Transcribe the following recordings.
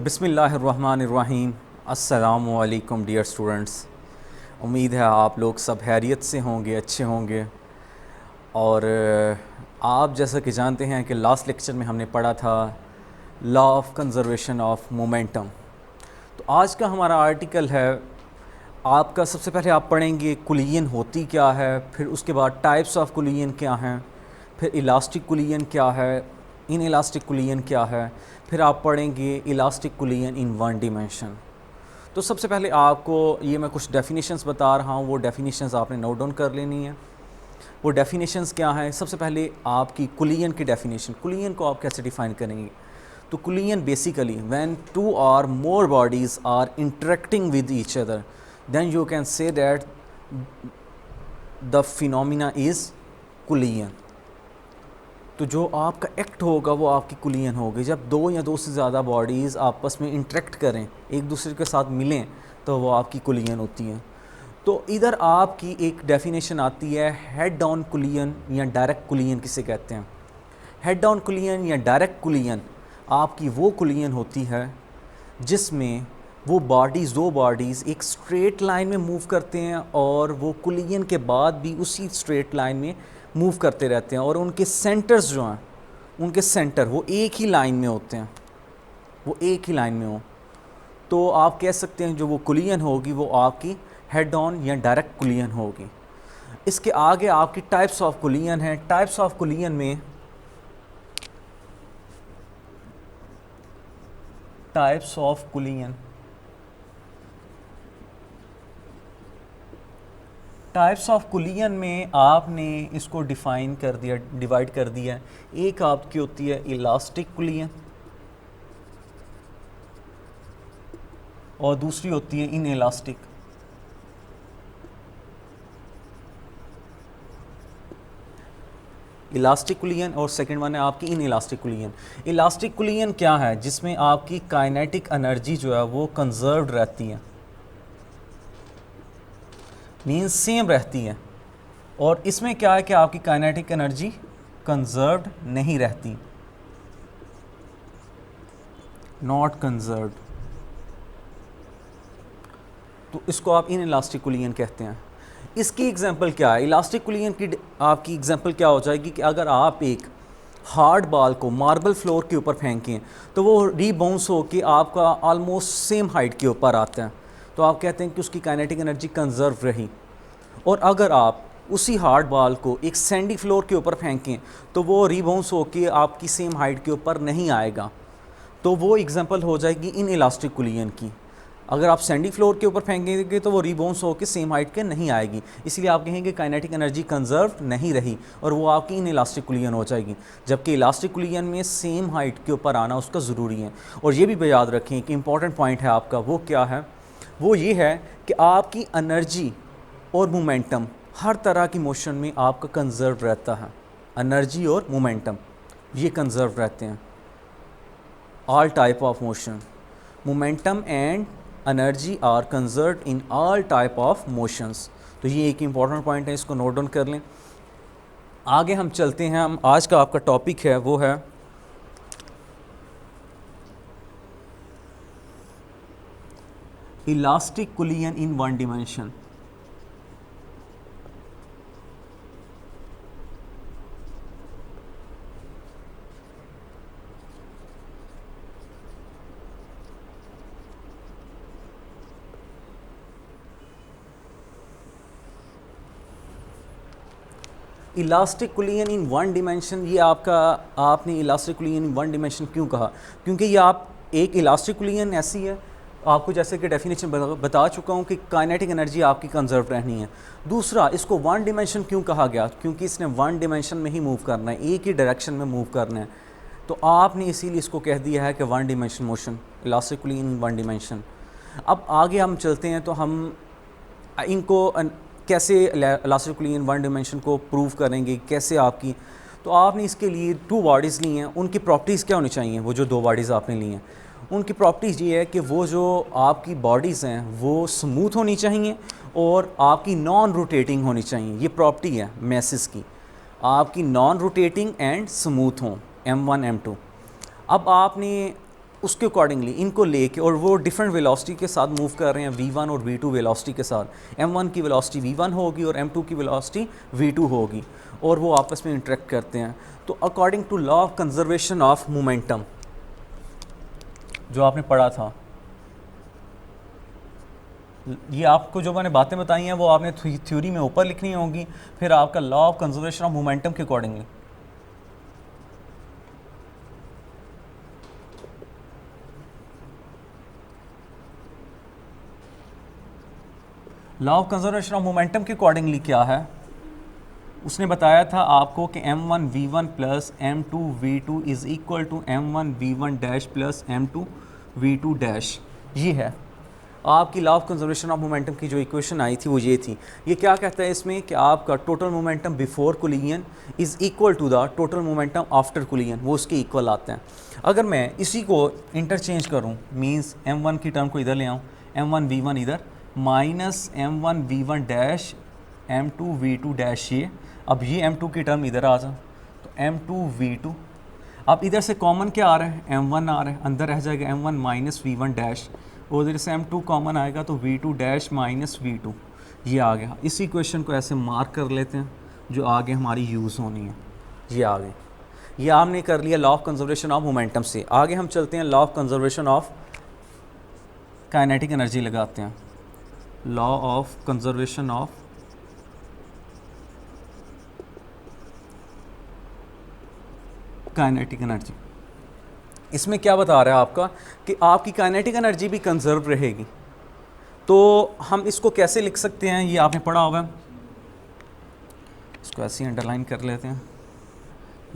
बिस्मिल्लाहिर्रहमानिर्रहीम। अस्सलामु अलैकुम डियर स्टूडेंट्स। उम्मीद है आप लोग सब खैरियत से होंगे, अच्छे होंगे। और आप जैसा कि जानते हैं कि लास्ट लेक्चर में हमने पढ़ा था law of conservation of momentum. तो आज का हमारा आर्टिकल है आपका, सबसे पहले आप पढ़ेंगे कुलियन होती क्या है, फिर उसके बाद टाइप्स ऑफ कुलियन क्या हैं, फिर इलास्टिक कुलियन क्या है, इन इलास्टिक कुलियन क्या है, फिर आप पढ़ेंगे इलास्टिक कुलियन इन वन डिमेंशन। तो सबसे पहले आपको ये मैं कुछ डेफिनेशंस बता रहा हूँ, वो डेफिनेशंस आपने नोट डाउन कर लेनी है। वो डेफिनेशंस क्या हैं? सबसे पहले आपकी कुलियन की डेफिनेशन, कुलियन को आप कैसे डिफ़ाइन करेंगे? तो कुलियन basically when two or more bodies are interacting with each other then you can say that the phenomena is collision. तो जो आपका एक्ट होगा वो आपकी कुलियन होगी। जब दो या दो से ज़्यादा बॉडीज़ आपस में इंटरेक्ट करें, एक दूसरे के साथ मिलें, तो वो आपकी कुलियन होती हैं। तो इधर आपकी एक डेफिनेशन आती है हेड डाउन कुलियन या डायरेक्ट कुलियन किसे कहते हैं। हेड डाउन कुलियन या डायरेक्ट कुलियन आपकी वो कुलियन होती है जिसमें वो बॉडीज़, दो बॉडीज़ एक स्ट्रेट लाइन में मूव करते हैं और वो कुलियन के बाद भी उसी स्ट्रेट लाइन में मूव करते रहते हैं, और उनके सेंटर्स जो हैं, उनके सेंटर वो एक ही लाइन में होते हैं, वो एक ही लाइन में हो। तो आप कह सकते हैं जो वो कुलियन होगी वो आपकी हेड ऑन या डायरेक्ट कुलियन होगी। इसके आगे आपकी टाइप्स ऑफ कुलियन है। टाइप्स ऑफ कुलियन में टाइप्स ऑफ कुलियन, टाइप्स ऑफ कुलियन में आपने इसको डिफ़ाइन कर दिया, डिवाइड कर दिया। एक आपकी होती है इलास्टिक कुलियन और दूसरी होती है इन इलास्टिक। इलास्टिक कुलियन और सेकंड वन है आपकी इन इलास्टिक कुलियन। इलास्टिक कुलियन क्या है? जिसमें आपकी काइनेटिक एनर्जी जो है वो कंजर्व्ड रहती है, मीन्स सेम रहती है। और इसमें क्या है कि आपकी काइनेटिक एनर्जी कंजर्व्ड नहीं रहती, नॉट कंजर्व्ड। तो इसको आप इन इलास्टिक कुलियन कहते हैं। इसकी एग्जांपल क्या है? इलास्टिक कुलियन की आपकी एग्जांपल क्या हो जाएगी कि अगर आप एक हार्ड बॉल को मार्बल फ्लोर के ऊपर फेंकें तो वो रीबाउंस होकर आपका ऑलमोस्ट सेम हाइट के ऊपर आता है, तो आप कहते हैं कि उसकी काइनेटिक एनर्जी कंजर्व रही। और अगर आप उसी हार्ड बॉल को एक सैंडी फ्लोर के ऊपर फेंकें तो वो रीबाउंस होकर आपकी सेम हाइट के ऊपर नहीं आएगा, तो वो एग्जांपल हो जाएगी इन इलास्टिक कुलियन की। अगर आप सैंडी फ्लोर के ऊपर फेंकेंगे तो वो रिबाउंस होकर सेम हाइट के नहीं आएगी, इसलिए आप कहेंगे काइनेटिक एनर्जी कंजर्व नहीं रही और वो आपकी इन इलास्टिक कुलियन हो जाएगी। जबकि इलास्टिक कुलियन में सेम हाइट के ऊपर आना उसका ज़रूरी है। और ये भी याद रखें कि इंपॉर्टेंट पॉइंट है आपका, वो क्या है? वो ये है कि आपकी एनर्जी और मोमेंटम हर तरह की मोशन में आपका कंजर्व रहता है। एनर्जी और मोमेंटम ये कंजर्व रहते हैं, all type of motion. Momentum and energy are conserve in all type of motions. तो ये एक इम्पॉर्टेंट पॉइंट है, इसको नोट डाउन कर लें। आगे हम चलते हैं। हम आज का आपका टॉपिक है वो है elastic कुलियन in one dimension. Elastic कुलियन in one dimension, ये आपका, आपने इलास्टिक कुलियन इन वन डिमेंशन क्यों कहा? क्योंकि ये आप एक इलास्टिक कुलियन ऐसी है, आपको जैसे कि डेफिनेशन बता चुका हूँ कि काइनेटिक एनर्जी आपकी कंजर्व रहनी है। दूसरा, इसको वन डिमेंशन क्यों कहा गया? क्योंकि इसने वन डिमेंशन में ही मूव करना है, एक ही डायरेक्शन में मूव करना है, तो आपने इसीलिए इसको कह दिया है कि one dimension motion, elastic कुलियन in one dimension. अब आगे हम चलते हैं, तो हम इनको कैसे इलास्टिक कुलियन वन डिमेंशन को प्रूव करेंगे, कैसे आपकी। तो आपने इसके लिए टू बॉडीज़ ली हैं, उनकी प्रॉपर्टीज़ क्या होनी चाहिए? वो जो दो बॉडीज़ आपने ली हैं उनकी प्रॉपर्टीज़ ये है कि वो जो आपकी बॉडीज़ हैं वो स्मूथ होनी चाहिए और आपकी नॉन रोटेटिंग होनी चाहिए। ये प्रॉपर्टी है मैसेस की, आपकी नॉन रोटेटिंग एंड स्मूथ हों, M1 M2। अब आपने उसके अकॉर्डिंगली इनको लेके, और वो डिफरेंट वेलोसिटी के साथ मूव कर रहे हैं v1 और v2 वेलोसिटी के साथ। m1 की वेलोसिटी v1 होगी और m2 की वेलोसिटी v2 होगी, और वो आपस में इंटरेक्ट करते हैं। तो according to law of conservation of momentum जो आपने पढ़ा था, ये आपको जो मैंने बातें बताई हैं वो आपने थ्योरी में ऊपर लिखनी होंगी, फिर आपका law of conservation of momentum के accordingly. Law of conservation of momentum के अकॉर्डिंगली क्या है, उसने बताया था आपको कि m1 v1 plus m2 v2 is equal to m1 v1 dash plus m2 v2 dash. ये है आपकी law of conservation of momentum की जो इक्वेशन आई थी वो ये थी। ये क्या कहता है इसमें कि आपका total momentum before collision is equal to the total momentum after collision, वो उसके इक्वल आते हैं। अगर मैं इसी को इंटरचेंज करूँ, मींस m1 की टर्म को इधर ले आऊँ, m1 v1 इधर minus m1 v1 dash m2 v2 dash, अब ये m2 की टर्म इधर आ जाए तो m2 v2, अब इधर से कॉमन क्या आ रहा है, m1 आ रहा है, अंदर रह जाएगा m1 माइनस v1 डैश, और इधर से m2 कॉमन आएगा तो v2 डैश माइनस v2, ये आ गया। इस इक्वेशन को ऐसे मार्क कर लेते हैं जो आगे हमारी यूज़ होनी है। ये आ गई, ये आपने कर लिया law of conservation of momentum से। आगे हम चलते हैं law of conservation of kinetic energy लगाते हैं। Law of conservation of kinetic energy, इसमें क्या बता रहा है आपका कि आपकी काइनेटिक एनर्जी भी कंजर्व रहेगी। तो हम इसको कैसे लिख सकते हैं, ये आपने पढ़ा होगा, इसको ऐसे अंडरलाइन कर लेते हैं,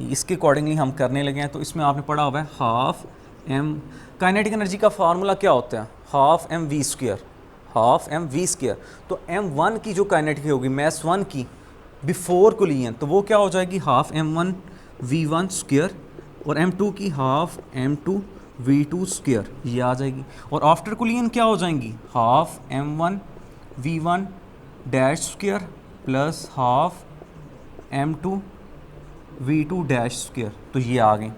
इसके अकॉर्डिंगली हम करने लगे हैं। तो इसमें आपने पढ़ा हुआ है हाफ m, काइनेटिक एनर्जी का फार्मूला क्या होता है, half m v square, half m v square. तो m1 की जो काइनेटिक होगी मैस 1 की बिफोर कोलिजन, तो वो क्या हो जाएगी, हाफ m1 v1 स्क्वायर, और m2 की हाफ m2 v2 स्क्वायर, ये आ जाएगी। और आफ्टर कोलिजन क्या हो जाएंगी, half m1 v1 dash square plus half m2 v2 dash square, तो ये आ गई।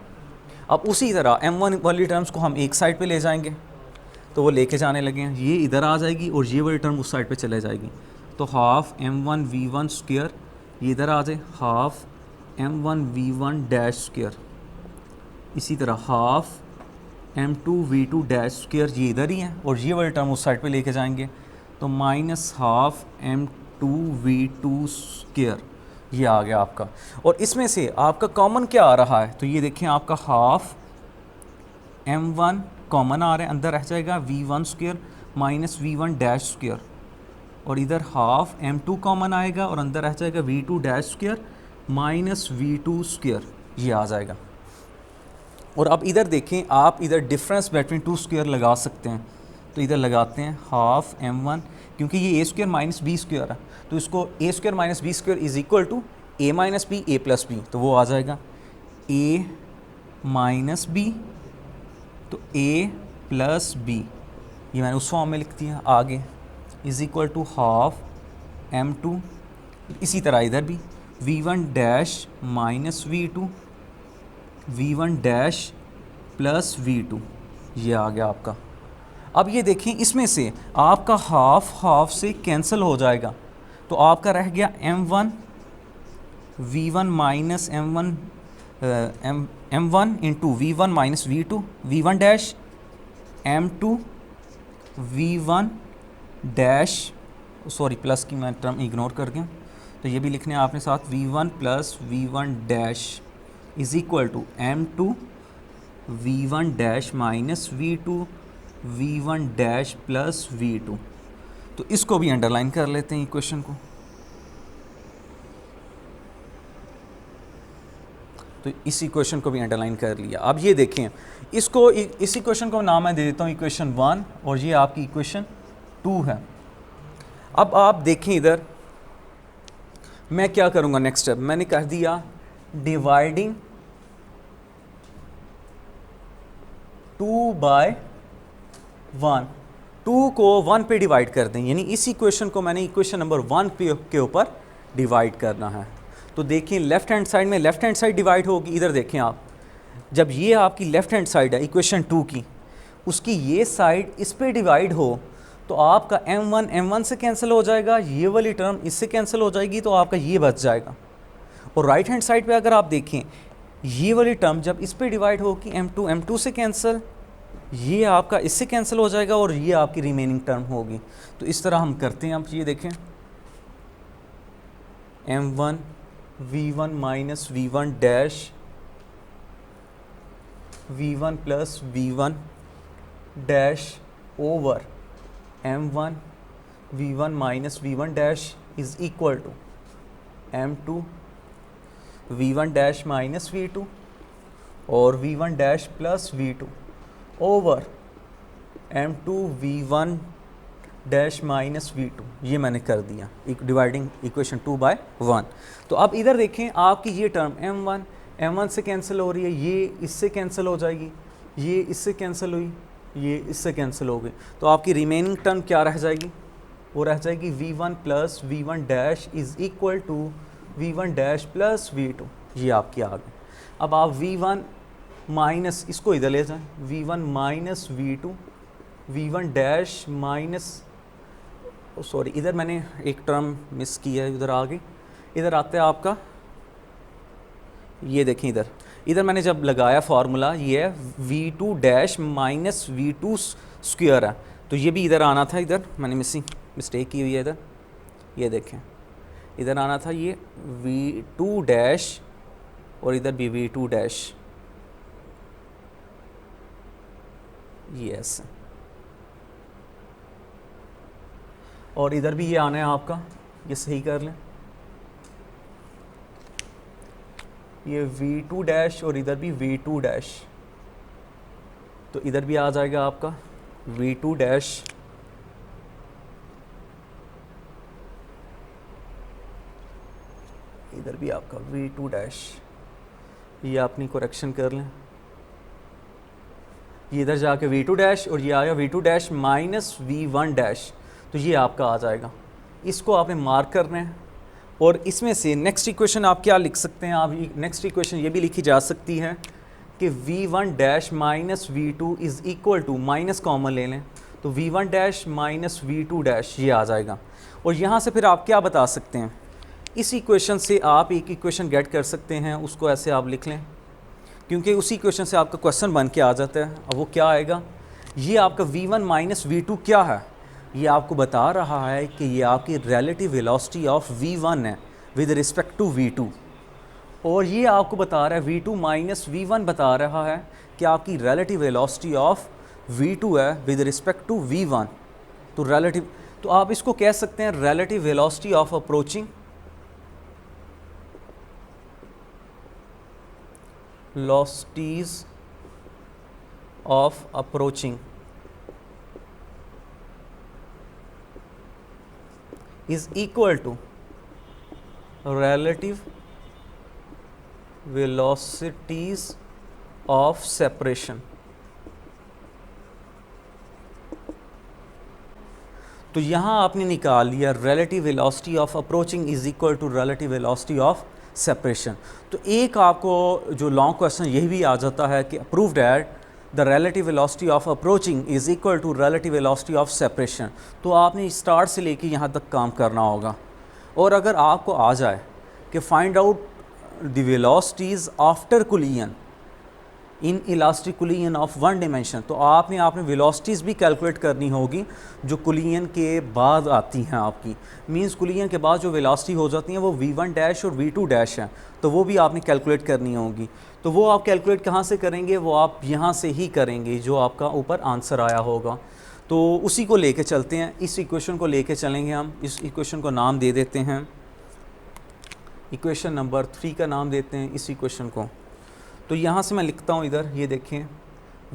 अब उसी तरह m1 वाली टर्म्स को हम एक साइड पे ले जाएंगे, तो वो लेके जाने लगे हैं, ये इधर आ जाएगी और ये वाली टर्म उस साइड पे चले जाएगी। तो हाफ m1 v1 स्क्वायर ये इधर आ जाए, half m1 v1 dash square, इसी तरह half m2 v2 dash square ये इधर ही है, और ये वाली टर्म उस साइड पे लेके जाएंगे, तो minus half m2 v2 square, ये आ गया आपका। और इसमें से आपका कॉमन क्या आ रहा है, तो ये देखें आपका हाफ m1 कॉमन आ रहा है, अंदर रह जाएगा v1 square minus v1 dash square, और इधर हाफ m2 कॉमन आएगा और अंदर रह जाएगा v2 dash square minus v2 square, ये आ जाएगा। और अब इधर देखें आप, इधर डिफरेंस बिटवीन टू स्क्वायर लगा सकते हैं, तो इधर लगाते हैं हाफ m1, क्योंकि ये a square minus b square है, तो इसको a square minus b square is equal to a minus b a plus b, तो वो आ जाएगा a माइनस b, तो a प्लस b, ये मैंने उस फॉर्म में लिख दिया आगे, is equal to half m2, इसी तरह इधर भी v1 dash minus v2 v1 dash plus v2, ये आ गया आपका। अब ये देखें इसमें से आपका हाफ हाफ से कैंसिल हो जाएगा, तो आपका रह गया m1 v1 minus m1 into v1 minus v2 v1 dash m2 v1 dash, sorry plus की मैं टर्म इग्नोर कर गया, तो ये भी लिखने हैं आपने साथ, v1 plus v1 dash is equal to m2 v1 dash minus v2 v1 dash plus v2। तो इसको भी अंडरलाइन कर लेते हैं इक्वेशन को, तो इस इक्वेशन को भी अंडरलाइन कर लिया। अब ये देखें इसको, इस इक्वेशन को नाम मैं दे देता हूँ इक्वेशन 1, और ये आपकी इक्वेशन 2 है। अब आप देखें इधर मैं क्या करूँगा, नेक्स्ट स्टेप मैंने कह दिया डिवाइडिंग 2 बाय 1, 2 को 1 पे डिवाइड कर दें, यानी इस इक्वेशन को मैंने इक्वेशन नंबर 1 के ऊपर डिवाइड करना है। तो देखें लेफ़्ट हैंड साइड में लेफ़्ट हैंड साइड डिवाइड होगी, इधर देखें आप, जब ये आपकी लेफ़्ट हैंड साइड है इक्वेशन 2 की, उसकी ये साइड इस पे डिवाइड हो तो आपका m1 से कैंसिल हो जाएगा, ये वाली टर्म इससे कैंसिल हो जाएगी, तो आपका ये बच जाएगा। और राइट हैंड साइड पे अगर आप देखें, ये वाली टर्म जब इस पे डिवाइड होगी m2 से कैंसिल, ये आपका इससे कैंसिल हो जाएगा और ये आपकी रिमेनिंग टर्म होगी। तो इस तरह हम करते हैं। आप ये देखें, m1 v1 minus v1 dash v1 plus v1 dash over m1 v1 minus v1 dash is equal to m2 v1 dash minus v2 और v1 dash plus v2 over m2 v1 dash minus v2। ये मैंने कर दिया dividing equation 2/1। तो अब इधर देखें, आपकी ये टर्म m1 से कैंसिल हो रही है, ये इससे कैंसिल हो जाएगी, ये इससे कैंसिल हुई, ये इससे कैंसिल हो गई, तो आपकी रिमेनिंग टर्म क्या रह जाएगी? वो रह जाएगी v1 plus v1 dash is equal to v1 dash plus v2। ये आपकी आ गई। अब आप v1 माइनस, इसको इधर ले जाएं, v1 minus v2, v1 dash minus, sorry इधर मैंने एक टर्म मिस की है, इधर आ गई। इधर आते हैं आपका, ये देखें इधर मैंने जब लगाया फार्मूला, ये है v2 dash minus v2 square है, तो ये भी इधर आना था। इधर मैंने मिस्टेक की हुई है, इधर ये देखें, इधर आना था ये v2 डैश और इधर भी v2 डैश, ये ऐसे, और इधर भी ये आना है आपका, ये सही कर लें, ये v2 डैश और इधर भी v2 डैश, तो इधर भी आ जाएगा आपका v2 डैश इधर भी आपका v2 डैश, ये अपनी करेक्शन कर लें, ये इधर जाके v2 डैश और ये आया v2 dash minus v1 dash, तो ये आपका आ जाएगा। इसको आपने मार्क करना है और इसमें से नेक्स्ट इक्वेशन आप क्या लिख सकते हैं? आप नेक्स्ट इक्वेशन ये भी लिखी जा सकती है कि v1 dash minus v2 is equal to, minus common ले लें तो v1 dash minus v2 dash, ये आ जाएगा। और यहाँ से फिर आप क्या बता सकते हैं? इस इक्वेशन से आप एक इक्वेशन गेट कर सकते हैं, उसको ऐसे आप लिख लें, क्योंकि उसी इक्वेशन से आपका क्वेश्चन बन के आ जाता है। अब वो क्या आएगा? ये आपका v1 माइनस v2 क्या है? ये आपको बता रहा है कि ये आपकी रिलेटिव वेलोसिटी ऑफ v1 है विद रिस्पेक्ट टू v2, और ये आपको बता रहा है v2 माइनस v1 बता रहा है कि आपकी रिलेटिव वेलोसिटी ऑफ v2 है विद रिस्पेक्ट टू v1। तो रिलेटिव, तो आप इसको कह सकते हैं relative velocity of approaching, velocities of approaching is equal to relative velocities of separation। तो यहाँ आपने निकाल लिया relative velocity of approaching is equal to relative velocity of separation. तो एक आपको जो लॉन्ग क्वेश्चन यही भी आ जाता है कि proved that the relative velocity of approaching is equal to relative velocity of separation. तो आपने स्टार्ट से लेके यहाँ तक काम करना होगा। और अगर आपको आ जाए कि find out the velocities after collision in elastic collision of one dimension, तो आपने वेलोसिटीज़ भी कैलकुलेट करनी होगी जो कोलिजन के बाद आती हैं आपकी। मींस कोलिजन के बाद जो वेलोसिटी हो जाती हैं वो v1 डैश और v2 डैश हैं, तो वो भी आपने कैलकुलेट करनी होगी। तो वो आप कैलकुलेट कहाँ से करेंगे? वो आप यहाँ से ही करेंगे, जो आपका ऊपर आंसर आया होगा। तो उसी को लेके चलते हैं, इस इक्वेशन को लेके चलेंगे हम। इस इक्वेशन को नाम दे देते हैं, इक्वेशन नंबर 3 का नाम देते हैं इस इक्वेशन को। तो यहाँ से मैं लिखता हूँ, इधर ये देखें,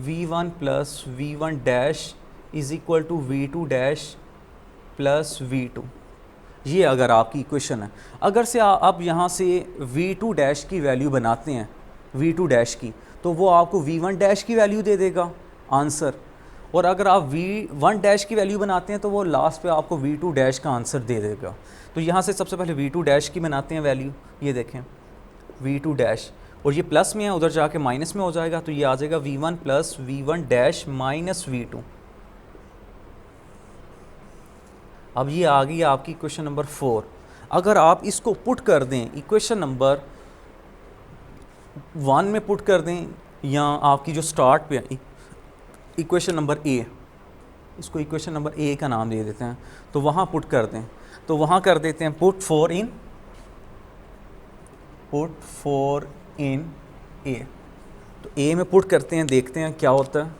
v1 plus v1 dash is equal to v2 dash plus v2। ये अगर आपकी इक्वेशन है। अगर से आप यहाँ से v2 डैश की वैल्यू बनाते हैं, v2 डैश की, तो वो आपको v1 डैश की वैल्यू दे देगा आंसर। और अगर आप v1 डैश की वैल्यू बनाते हैं तो वो लास्ट पे आपको v2 डैश का आंसर दे देगा। तो यहाँ से सबसे पहले v2 डैश की बनाते हैं वैल्यू, ये देखें v2 डैश, और ये प्लस में है, उधर जाके माइनस में हो जाएगा, तो ये आ जाएगा v1 plus v1 dash minus v2। अब ये आ गई आपकी इक्वेशन नंबर 4। अगर आप इसको पुट कर दें इक्वेशन नंबर 1 में पुट कर दें, या आपकी जो स्टार्ट पे इक्वेशन नंबर ए, इसको इक्वेशन नंबर ए का नाम दे देते हैं, तो वहाँ पुट कर दें, तो वहाँ कर देते हैं पुट 4 इन ए। तो ए में पुट करते हैं, देखते हैं क्या होता है।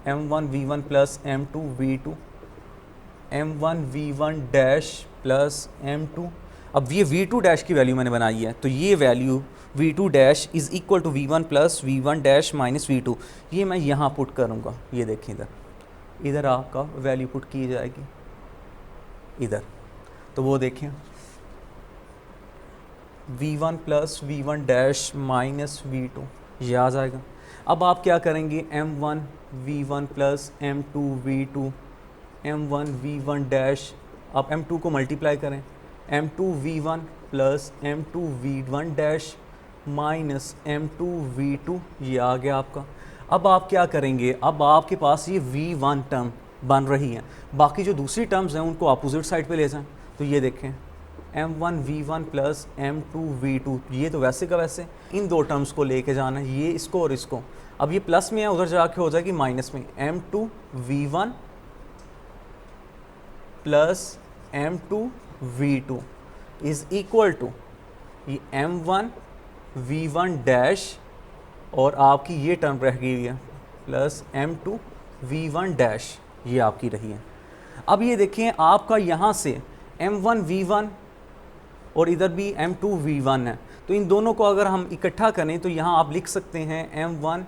m1 v1 plus m2 v2, m1 v1 dash plus m2। अब ये v2 डैश की वैल्यू मैंने बनाई है, तो ये value v2 dash is equal to v1 plus v1 dash minus v2, ये मैं यहाँ पुट करूँगा। ये देखें इधर आपका वैल्यू पुट की जाएगी इधर, तो वो देखें v1 plus v1 dash minus v2, ये आ जाएगा। अब आप क्या करेंगे, m1 v1 plus m2 v2, m1 v1 dash, आप m2 को मल्टीप्लाई करें, m2 v1 plus m2 v1 dash minus m2 v2, ये आ गया आपका। अब आप क्या करेंगे, अब आपके पास ये v1 टर्म बन रही है, बाकी जो दूसरी टर्म्स हैं उनको अपोजिट साइड पे ले जाएं। तो ये देखें m1 v1 plus m2 v2, ये तो वैसे का वैसे, इन दो टर्म्स को लेके जाना है, ये इसको और इसको। अब ये प्लस में है, उधर जाके हो जाएगी माइनस में, m2 v1 plus m2 v2 is equal to ये m1 v1 डैश, और आपकी ये टर्म रह गई है प्लस m2 v1 डैश, ये आपकी रही है। अब ये देखें आपका यहाँ से m1 v1 और इधर भी m2 v1 है, तो इन दोनों को अगर हम इकट्ठा करें तो यहाँ आप लिख सकते हैं m1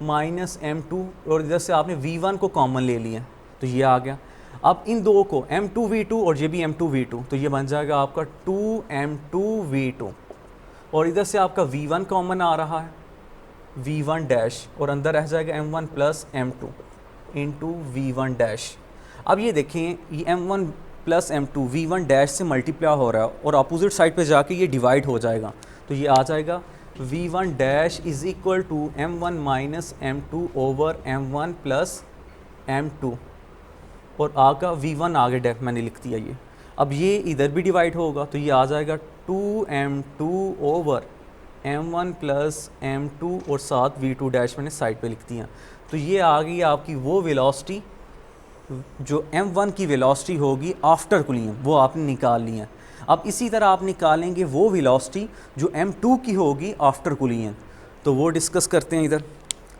माइनस m2, और इधर से आपने v1 को कॉमन ले लिया, तो ये आ गया। अब इन दो को m2 v2 और ये भी m2 v2, तो ये बन जाएगा आपका 2m2 v2, और इधर से आपका v1 कॉमन आ रहा है v1 डैश, और अंदर रह जाएगा m1 plus m2 into v1 dash. अब ये देखें ये m1 plus m2 v1 dash से मल्टीप्लाई हो रहा है, और अपोजिट साइड पे जाके ये डिवाइड हो जाएगा, तो ये आ जाएगा v1 dash is equal to m1 minus m2 over m1 plus m2, और आगा v1 आगे डेफ मैंने लिख दिया ये। अब ये इधर भी डिवाइड होगा, तो ये आ जाएगा 2m2 over m1 plus m2, और साथ v2 डैश मैंने साइड पे लिख दिया। तो ये आ गई आपकी वो वेलोसिटी, जो m1 की वेलोसिटी होगी आफ्टर कूलिंग, वो आपने निकाल ली है। अब इसी तरह आप निकालेंगे वो वेलोसिटी जो m2 की होगी आफ्टर कूलिंग, तो वो डिस्कस करते हैं इधर।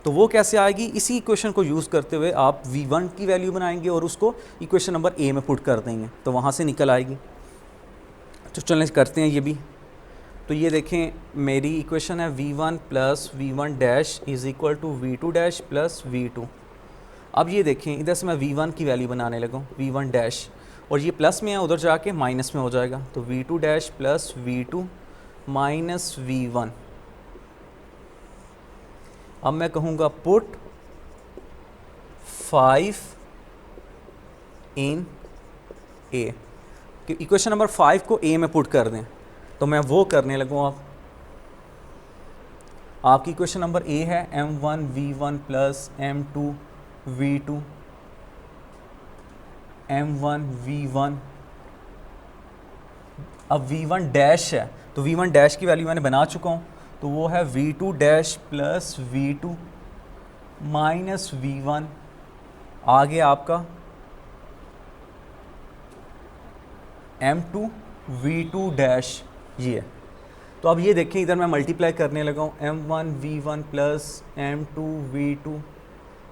तो वो कैसे आएगी, इसी इक्वेशन को यूज़ करते हुए आप v1 की वैल्यू बनाएंगे और उसको इक्वेशन नंबर ए में पुट कर देंगे, तो वहाँ से निकल आएगी। तो चलें करते हैं ये भी। तो ये देखें मेरी इक्वेशन है v1 plus v1 dash is equal to v2 dash plus v2। अब ये देखें इधर से मैं v1 की वैल्यू बनाने लगा हूँ, v1 डैश, और ये प्लस में है, उधर जाके माइनस में हो जाएगा, तो v2 dash plus v2 minus v1। अब मैं कहूँगा पुट 5 इन ए, कि इक्वेशन नंबर 5 को ए में पुट कर दें, तो मैं वो करने लगूँ। आपकी इक्वेशन नंबर ए है m1 v1 plus m2 v2, m1 v1, अब v1 डैश है, तो v1 डैश की वैल्यू मैंने बना चुका हूँ, तो वो है v2 dash plus v2 minus v1, आगे आपका m2 v2 डैश, ये है। तो अब ये देखें इधर मैं मल्टीप्लाई करने लगा हूँ m1 v1 plus m2 v2,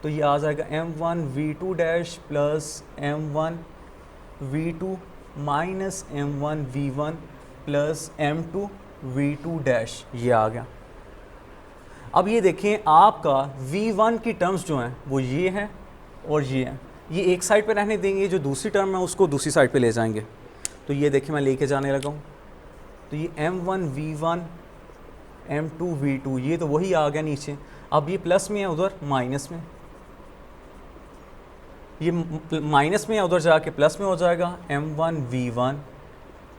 तो ये आ जाएगा m1 v2 dash plus m1 v2 minus m1 v1 plus m2 v2 dash, ये आ गया। अब ये देखें आपका v1 की टर्म्स जो हैं वो ये हैं और ये हैं, ये एक साइड पे रहने देंगे, जो दूसरी टर्म है उसको दूसरी साइड पे ले जाएंगे। तो ये देखें मैं लेके जाने लगा हूँ, तो ये m1 v1 m2 v2, ये तो वही आ गया नीचे। अब ये प्लस में है, उधर माइनस में, ये माइनस में है, उधर जाके प्लस में हो जाएगा m1 v1,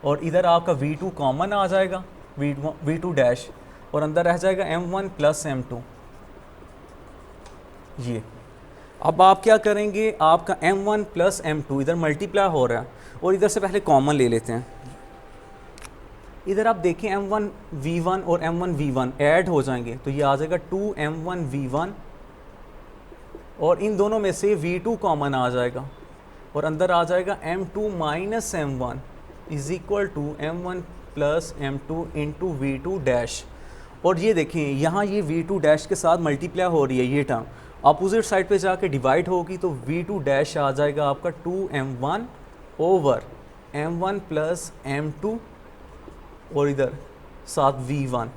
और इधर आपका v2 कॉमन आ जाएगा v2 डैश, और अंदर रह जाएगा m1 प्लस m2। ये अब आप क्या करेंगे, आपका m1 प्लस m2 इधर मल्टीप्लाई हो रहा है और इधर से पहले कॉमन ले लेते हैं। इधर आप देखें m1 v1 और m1 v1 ऐड हो जाएंगे तो ये आ जाएगा 2m1 v1 और इन दोनों में से v2 कॉमन आ जाएगा और अंदर आ जाएगा m2 minus m1 is equal to m1 plus m2 into v2 dash. और ये देखें यहाँ ये v2 डैश के साथ मल्टीप्लाई हो रही है, ये टर्म अपोजिट साइड पे जाके डिवाइड होगी तो v2 डैश आ जाएगा आपका 2m1 over m1 plus m2 और इधर साथ v1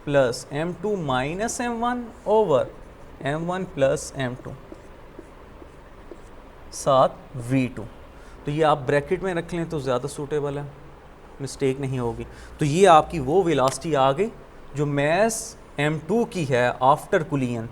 plus m2 minus m1 over m1 plus m2 साथ v2। तो ये आप ब्रैकेट में रख लें तो ज़्यादा सूटेबल है, मिस्टेक नहीं होगी। तो ये आपकी वो वेलोसिटी आ गई जो मैस m2 की है आफ्टर कुलियन।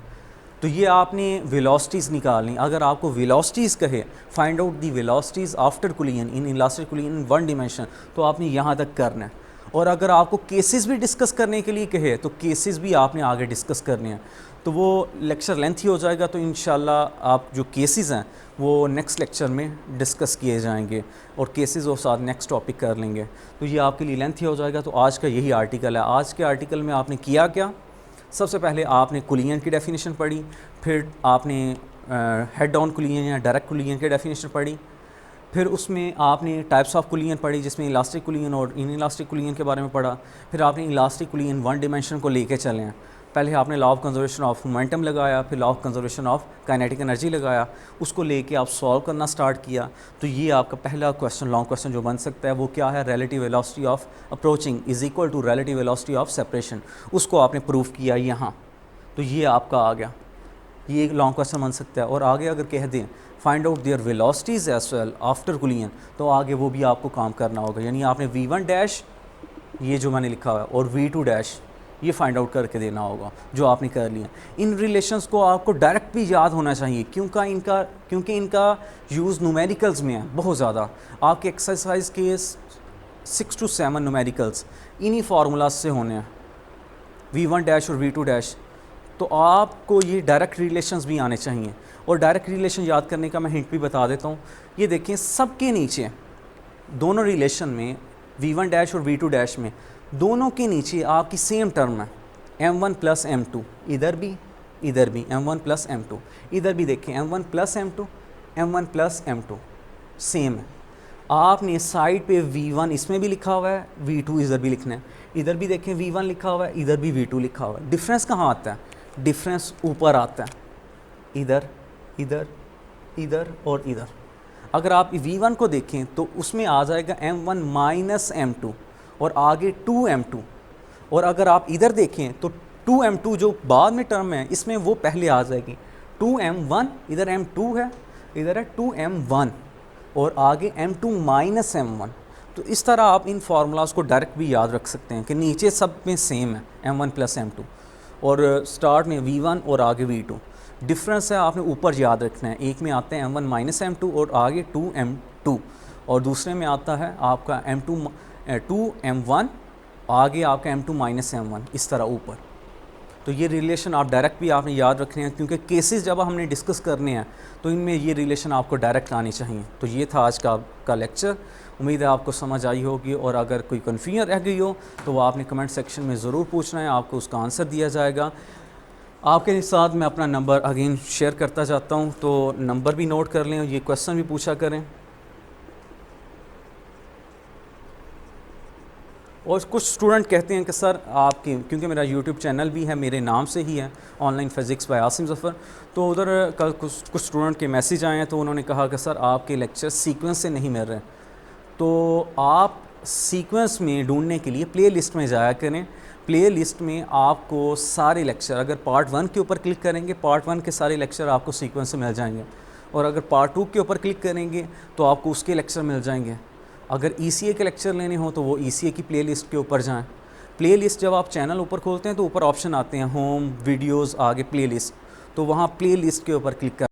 तो ये आपने वेलोसिटीज़ निकालनी। अगर आपको वेलोसिटीज़ कहे find out the velocities after कुलियन in elastic कुलियन in one dimension, तो आपने यहाँ तक करना है। और अगर आपको केसेस भी डिस्कस करने के लिए कहे तो केसेस भी आपने आगे डिस्कस करने हैं, तो वो लेक्चर लेंथी हो जाएगा। तो इंशाल्लाह आप जो केसेस हैं वो नेक्स्ट लेक्चर में डिस्कस किए जाएंगे और केसेस और साथ नेक्स्ट टॉपिक कर लेंगे। तो ये आपके लिए लेंथी हो जाएगा। तो आज का यही आर्टिकल है। आज के आर्टिकल में आपने किया क्या, सबसे पहले आपने कुलियन की डेफिनेशन पढ़ी, फिर आपने हेड ऑन कुलियन या डायरेक्ट कुलियन की डेफिनेशन पढ़ी, फिर उसमें आपने टाइप्स ऑफ कुलियन पढ़ी जिसमें इलास्टिक कुलियन और इन इलास्टिक कुलियन के बारे में पढ़ा। फिर आपने इलास्टिक कुलियन वन डिमेंशन को लेके चले हैं। पहले आपने law of conservation of momentum लगाया, फिर law of conservation of kinetic energy लगाया, उसको लेके आप सॉल्व करना स्टार्ट किया। तो ये आपका पहला क्वेश्चन, लॉन्ग क्वेश्चन जो बन सकता है वो क्या है, relative velocity of approaching is equal to relative velocity of separation. उसको आपने प्रूफ किया यहाँ, तो ये आपका आ गया। ये एक लॉन्ग क्वेश्चन बन सकता है। और आगे अगर कह दें find out their velocities as well after collision, तो आगे वो भी आपको काम करना होगा। यानी आपने v1 डैश ये जो मैंने लिखा हुआ है और v2 डैश ये फाइंड आउट करके देना होगा, जो आपने कर लिया। इन रिलेशंस को आपको डायरेक्ट भी याद होना चाहिए क्योंकि इनका यूज़ न्यूमेरिकल्स में है बहुत ज़्यादा। आपके एक्सरसाइज के 6 to 7 न्यूमेरिकल्स इन्हीं फार्मूलाज से होने हैं, v1 डैश और v2 डैश। तो आपको ये डायरेक्ट रिलेशंस भी आने चाहिए। और डायरेक्ट रिलेशन याद करने का मैं हिंट भी बता देता हूँ। ये देखें सबके नीचे दोनों रिलेशन में v1 डैश और v2 डैश में दोनों के नीचे आपकी सेम टर्म है m1 प्लस m2। इधर भी m1 प्लस m2, इधर भी देखें m1 plus m2, m1 plus m2 same है। आपने साइड पे v1 इसमें भी लिखा हुआ है, v2 इधर भी लिखना है। इधर भी देखें v1 लिखा हुआ है, इधर भी v2 लिखा हुआ है। डिफरेंस कहाँ आता है, डिफरेंस ऊपर आता है, इधर इधर इधर और इधर। अगर आप v1 को देखें तो उसमें आ जाएगा m1 माइनस m2 और आगे 2m2। और अगर आप इधर देखें तो 2m2 जो बाद में टर्म है इसमें वो पहले आ जाएगी 2m1, इधर m2 है, इधर है 2m1 और आगे m2 माइनस m1। तो इस तरह आप इन फार्मूलाज को डायरेक्ट भी याद रख सकते हैं कि नीचे सब में सेम है m1 प्लस m2 और स्टार्ट में v1 और आगे v2। डिफरेंस है आपने ऊपर याद रखना है। एक में आते हैं m1 माइनस m2 और आगे 2m2 और दूसरे में आता है आपका m2 आगे आपका m2 माइनस m1, इस तरह ऊपर। तो ये रिलेशन आप डायरेक्ट भी आपने याद रखने हैं क्योंकि केसेस जब हमने डिस्कस करने हैं तो इनमें ये रिलेशन आपको डायरेक्ट आनी चाहिए। तो ये था आज का लेक्चर। उम्मीद है आपको समझ आई होगी और अगर कोई कन्फ्यूजन रह गई हो तो वो आपने कमेंट सेक्शन में ज़रूर पूछना है, आपको उसका आंसर दिया जाएगा। आपके साथ मैं अपना नंबर अगेन शेयर करता जाता हूँ, तो नंबर भी नोट कर लें, ये क्वेश्चन भी पूछा करें। और कुछ स्टूडेंट कहते हैं कि सर आपकी, क्योंकि मेरा यूट्यूब चैनल भी है मेरे नाम से ही है, online physics by Asim Zafar, तो उधर कल कुछ स्टूडेंट के मैसेज आए हैं तो उन्होंने कहा कि सर आपके लेक्चर सीक्वेंस से नहीं मिल रहे। तो आप सीक्वेंस में ढूंढने के लिए प्ले लिस्ट में जाया करें। प्ले लिस्ट में आपको सारे लेक्चर, अगर पार्ट 1 के ऊपर क्लिक करेंगे पार्ट 1 के सारे लेक्चर आपको सीक्वेंस से मिल जाएंगे, और अगर पार्ट 2 के ऊपर क्लिक करेंगे तो आपको उसके लेक्चर मिल जाएंगे। अगर ECA के लेक्चर लेने हो तो वो ECA की प्ले लिस्ट के ऊपर जाएँ। प्ले लिस्ट जब आप चैनल ऊपर खोलते हैं तो ऊपर ऑप्शन आते हैं होम, वीडियोज़, आगे प्ले लिस्ट, तो वहाँ प्ले लिस्ट के ऊपर क्लिक कर